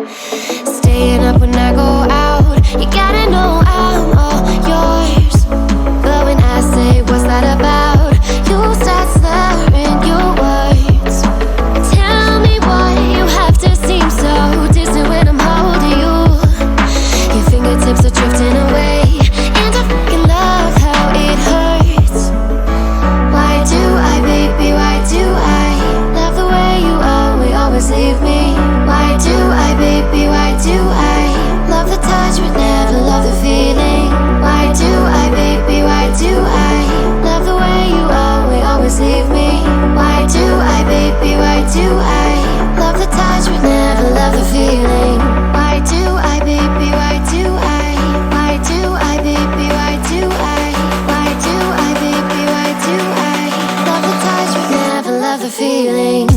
Staying up when I go out, you gotta know I'm all yours. But when I say what's that about, you start slurring your words. Tell me why you have to seem so distant when I'm holding you. Your fingertips are drifting away, and I fucking love how it hurts. Why do I, baby, why do I love the way you always leave me? Why do I, baby, why do I love the touch but never love the feeling? Why do I, baby, why do I love the way you always leave me? Why do I, baby, why do I love the touch but never love the feeling? Why do I, baby, why do I? Why do I, baby, why do I? Why do I, baby, why do I love the touch but never love the feeling?